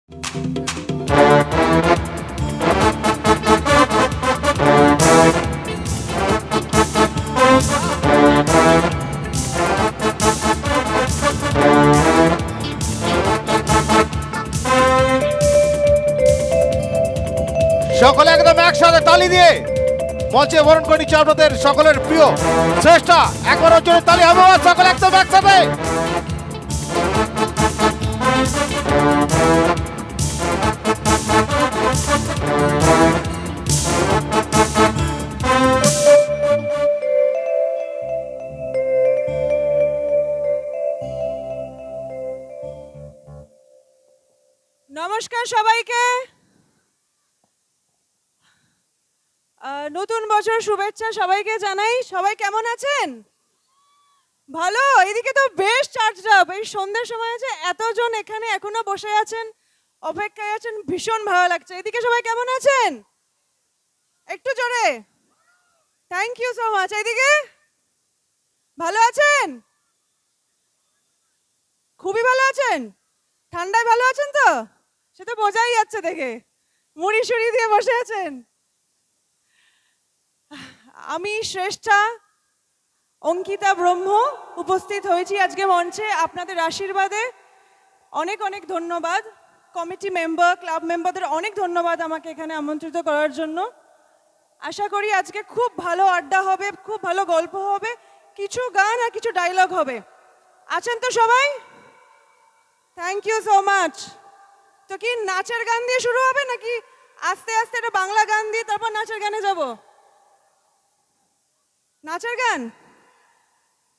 সকলে একদম একসাথে তালি দিয়ে মঞ্চে বরণ করে নিচ্ছে আপনাদের সকলের প্রিয় শ্রেষ্ঠা। একবার ওর জন্য তালি হবে, সকলে একদম একসাথে। নমস্কার সবাইকে, নতুন বছর শুভেচ্ছা সবাইকে জানাই। সবাই কেমন আছেন? ভালো? এদিকে তো বেশ চার্জড আপ। এই সন্ধ্যের সময় আছে, এতজন এখানে এখনো বসে আছেন, অপেক্ষায় আছেন, ভীষণ ভালো লাগছে। এদিকে সবাই কেমন আছেন? একটু জোরে। Thank you so much. এদিকে ভালো আছেন? খুবই ভালো আছেন? ঠান্ডায় ভালো আছেন তো? সেটা বোঝাই যাচ্ছে দেখে, মুড়ি সুড়ি দিয়ে বসে আছেন। আমি শ্রেষ্ঠা অঙ্কিতা ব্রহ্ম উপস্থিত হয়েছি আজকে মঞ্চে আপনাদের আশীর্বাদে। অনেক অনেক ধন্যবাদ কমিটি মেম্বার, ক্লাব মেম্বারদের অনেক ধন্যবাদ আমাকে এখানে আমন্ত্রিত করার জন্য। আশা করি আজকে খুব ভালো আড্ডা হবে, খুব ভালো গল্প হবে, কিছু গান আর কিছু ডায়লগ হবে। আছেন তো সবাই? Thank you so much. তো কি নাচের গান দিয়ে শুরু হবে নাকি আস্তে আস্তে একটা বাংলা গান দিয়ে তারপর নাচের গানে যাব? নাচের গান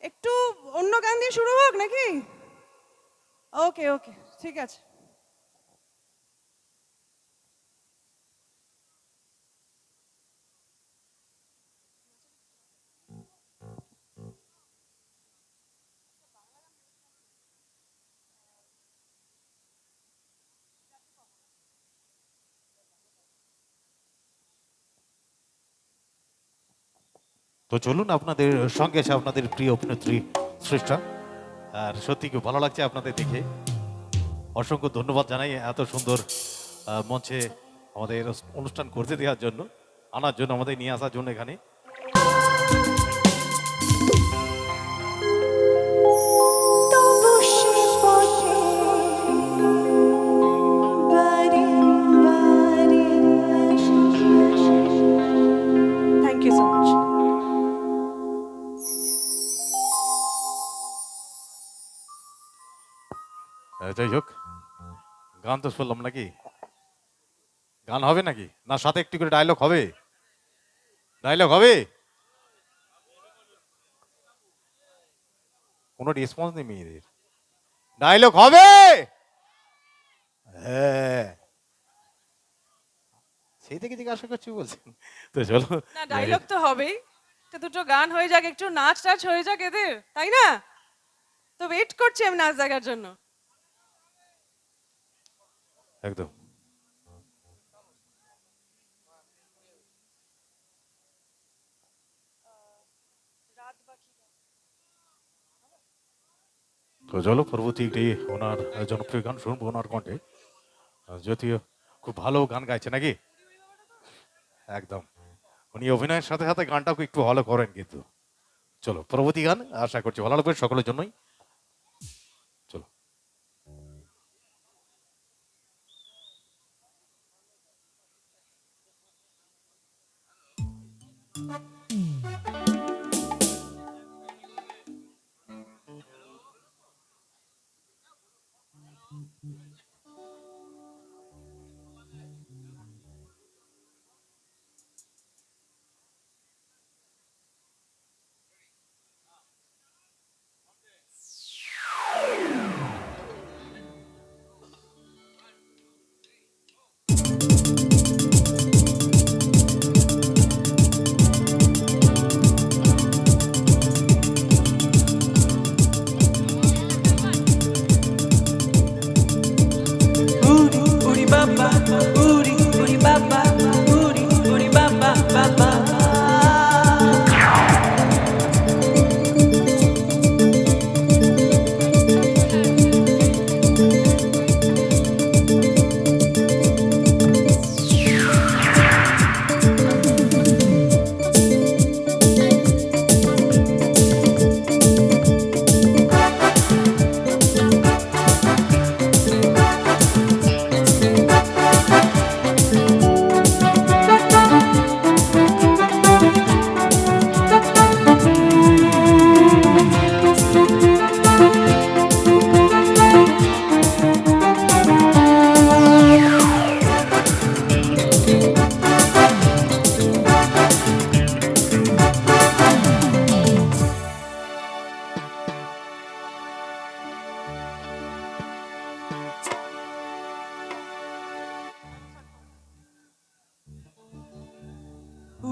একটু অন্য গান দিয়ে শুরু হোক নাকি? ওকে ওকে, ঠিক আছে। তো চলুন, আপনাদের সঙ্গে আছে আপনাদের প্রিয় অভিনেত্রী শ্রেষ্ঠা। আর সত্যি খুব ভালো লাগছে আপনাদের দেখে। অসংখ্য ধন্যবাদ জানাই এত সুন্দর মঞ্চে আমাদের অনুষ্ঠান করতে দেওয়ার জন্য, আনার জন্য, আমাদের নিয়ে আসার জন্য এখানে। Thank you so much. যাই হোক, গান তো শুনলাম, নাকি গান হবে নাকি? না সাথে একটু করে ডায়লগ হবে? ডায়লগ হবে? কোনো রেসপন্স নেই মেয়েদের। ডায়লগ হবে? হ্যাঁ, সেই থেকে জিজ্ঞাসা করছি বলছেন। তো চলো, না ডায়লগ তো হবেই, তো দুটো গান হয়ে যাক, একটু নাচ টাচ হয়ে যাক এদের, তাই না? তো ওয়েট করছি আমি নাচ দেখার জন্য। একদম। তো চলো, পরবর্তী একটি ওনার জনপ্রিয় গান শুনবো ওনার কণ্ঠে। যদিও খুব ভালো গান গাইছে নাকি? একদম। উনি অভিনয়ের সাথে সাথে গানটাও একটু ভালো করেন কিন্তু। চলো পরবর্তী গান, আশা করছি ভালো লাগবে সকলের জন্যই। চলো।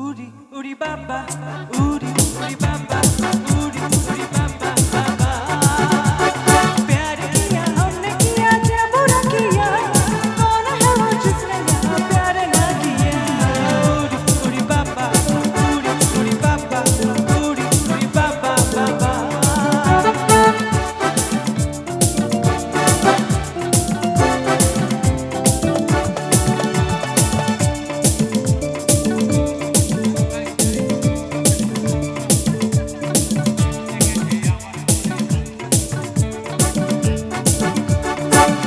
উড়ি উড়ি বাবা উড়ি উড়ি বাবা উড়ি উড়ি বাবা বাবা प्यार किया हमने किया क्या बुरा किया कौन है वो जिसने यहाँ प्यार ना किया उड़ी उड़ी बाबा उड़ी उड़ी बाबा उड़ी उड़ी बाबा बाबा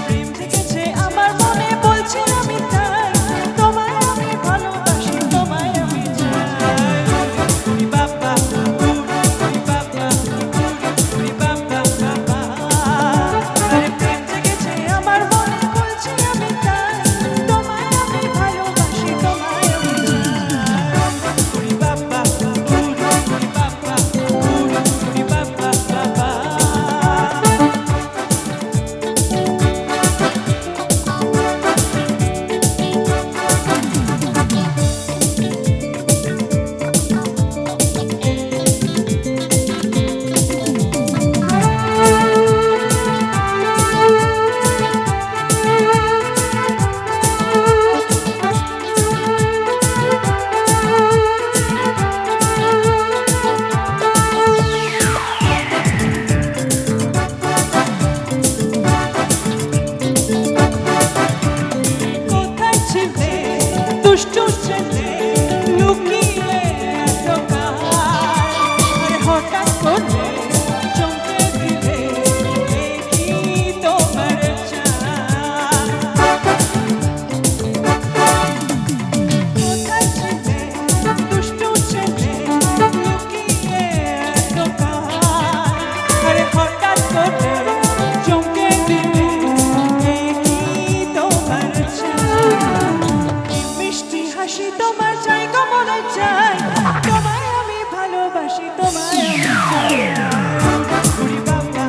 প্রেম জেগেছে আমার মনে বলছি আমি তাই তোমায় আমি ভালোবাসি তোমায় আমি চাই উড়ি বাবা উড়ি বাবা উড়ি বাবা বাবা আরে প্রেম জেগেছে আমার মনে বলছি আমি তাই তোমায় আমি ভালোবাসি তোমায় আমি চাই উড়ি বাবা উড়ি বাবা উড়ি বাবা বাবা কোথায় ছিলে দুষ্টু ছেলে লুকিয়ে এত কাল আরে হঠাৎ করে চমকে দিলে এ কি তোমার চাল কোথায় ছিলে দুষ্টু ছেলে লুকিয়ে এত কাল আরে হঠাৎ করে চমকে দিলে এ কি তোমার চাল মিষ্টি হাসি তোমার চাই কমলে চাই তোমায় আমি ভালোবাসি তোমায় আমি চাই উড়ি বাবা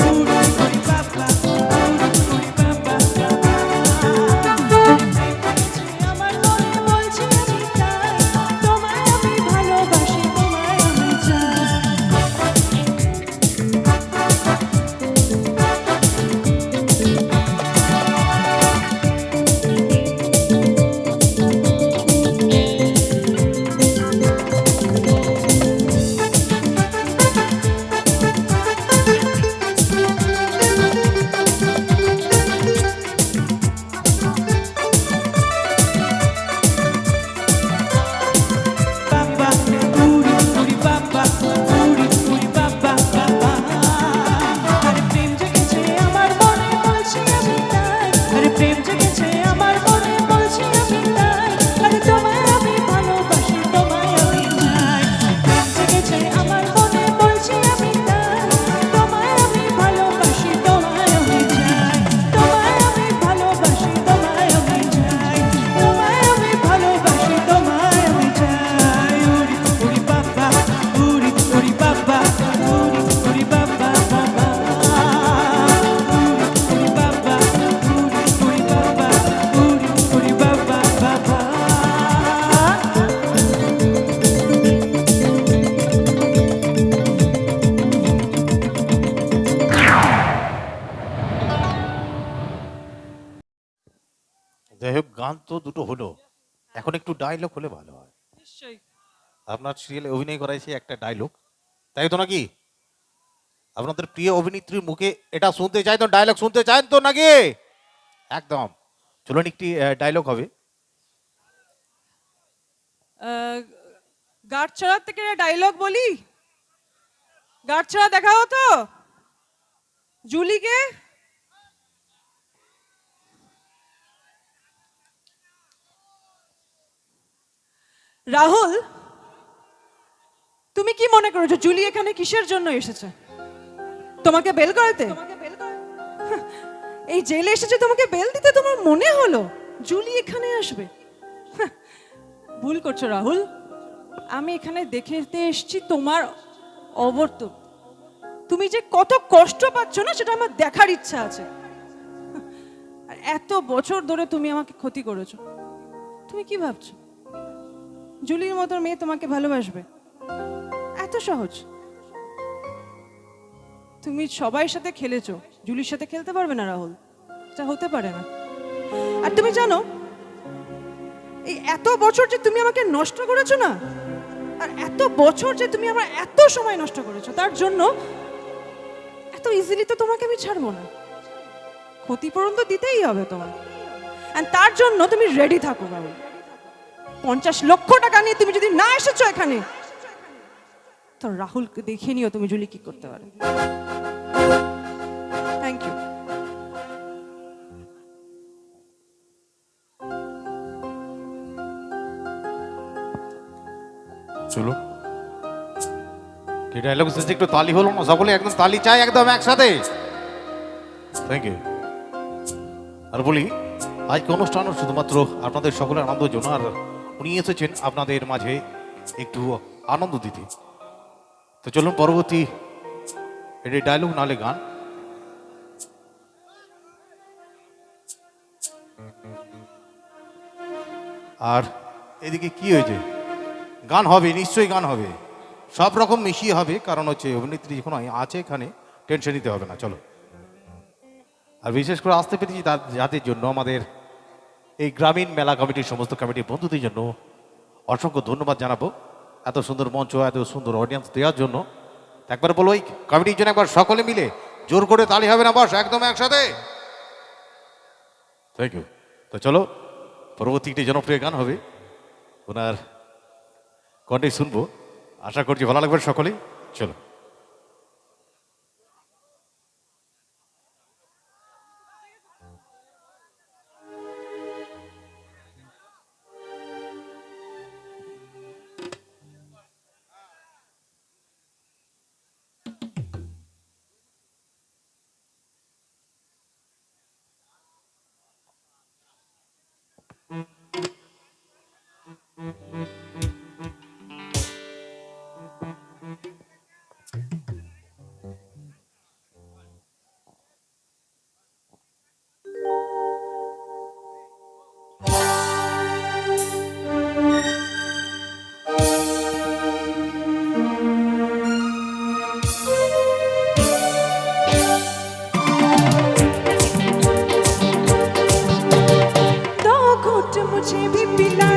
উড়ি উড়ি বাবা উড়ি বাবা আমার মনে বলছি আমি তাই তোমায় আমি ভালোবাসি তোমায় আমি চাই বাবা উড়ি উড়ি বাবা উড়ি উড়ি বাবা বাবা আরে প্রেম জেগেছে আমার মনে বলছি আমি তাই আরে প্রেম জেগেছে আমার মনে বলছি আমি তাই আরে তোমায় আমি ভালোবাসি তোমায় আমি চাই প্রেম জেগেছে আমার মনে বলছি আমি তাই তোমায় আমি ভালোবাসি তোমায় আমি চাই তোমায় আমি ভালোবাসি তোমায় আমি চাই তোমায় আমি ভালোবাসি তোমায় আমি চাই উড়ি উড়ি বাবা উড়ি উড়ি বাবা উড়ি উড়ি বাবা বাবা উড়ি বাবা উড়ি উড়ি বাবা উড়ি উড়ি বাবা বাবা যাই হোক, গান তো দুটো হলো, এখন একটু ডায়লগ হলে ভালো হয়। নিশ্চয়ই আপনার সিরিয়ালে অভিনয় করাইছে একটা ডায়লগ, তাই তো নাকি? আপনাদের প্রিয় অভিনেত্রীর মুখে এটা শুনতে চাই তো, ডায়লগ শুনতে চান তো নাকি? একদম, চলুন একটি ডায়লগ হবে। গাঁটছড়া থেকে ডায়লগ বলি, গাঁটছড়া দেখাও তো জুলিকে। রাহুল, তুমি কি মনে করেছো জুলি এখানে কিসের জন্য এসেছে? তোমাকে বেল করাতে? এই জেলে এসেছে তোমাকে বেল দিতে? তোমার মনে হলো জুলি এখানে আসবে? ভুল করছো রাহুল, আমি এখানে দেখতে এসেছি তোমার অবর্তন। তুমি যে কত কষ্ট পাচ্ছ না সেটা আমার দেখার ইচ্ছা আছে। আর এত বছর ধরে তুমি আমাকে ক্ষতি করেছো, তুমি কি ভাবছো? জুলির মতো মেয়ে তোমাকে ভালোবাসবে? এত সহজ। তুমি সবাই সাথে খেলেছো, জুলির সাথে খেলতে পারবে না রাহুল, এটা হতে পারে না। আর তুমি জানো এই এত বছর যে তুমি আমাকে নষ্ট করেছো না, আর এত বছর যে তুমি আমার এত সময় নষ্ট করেছো, তার জন্য এত ইজিলি তো তোমাকে আমি ছাড়বো না। ক্ষতিপূরণ তো দিতেই হবে তোমার, আর তার জন্য তুমি রেডি থাকো রাহুল। 50 লক্ষ টাকা নিয়ে তুমি যদি না এসেছো এখানে, তো রাহুলকে দেখে নিও তুমি জুলি কি করতে পারে। Thank you. চলো, কি ডায়লগ শুনছি, একটু তালি হলো না? সকলে একদম তালি চাই, একদম একসাথে। Thank you. আর বলি, আজকে অনুষ্ঠান শুধুমাত্র আপনাদের সকলের আনন্দের জন্য, আর উনি এসেছেন আপনাদের মাঝে একটু আনন্দ দিতে। তো চলুন পরবর্তী এটি ডায়লগ নালে গান। আর এদিকে কি হয়েছে? গান হবে, নিশ্চয়ই গান হবে, সব রকম মিশিয়ে হবে, কারণ হচ্ছে অভিনেত্রী যখন আছে এখানে, টেনশন নিতে হবে না। চলো। আর বিশেষ করে আসতে পেরেছি যাদের জন্য, আমাদের এই গ্রামীণ মেলা কমিটির সমস্ত কমিটির বন্ধুদের জন্য অসংখ্য ধন্যবাদ জানাবো, এত সুন্দর মঞ্চ, এত সুন্দর অডিয়েন্স দেওয়ার জন্য। একবার বলো এই কমিটির জন্য একবার সকলে মিলে জোর করে তালি হবে না? বস, একদম একসাথে। Thank you. তো চলো, পরবর্তী একটি জনপ্রিয় গান হবে, ওনার কণ্ঠে শুনবো, আশা করছি ভালো লাগবে সকলেই। চলো। दो घूंट मुझे भी पिला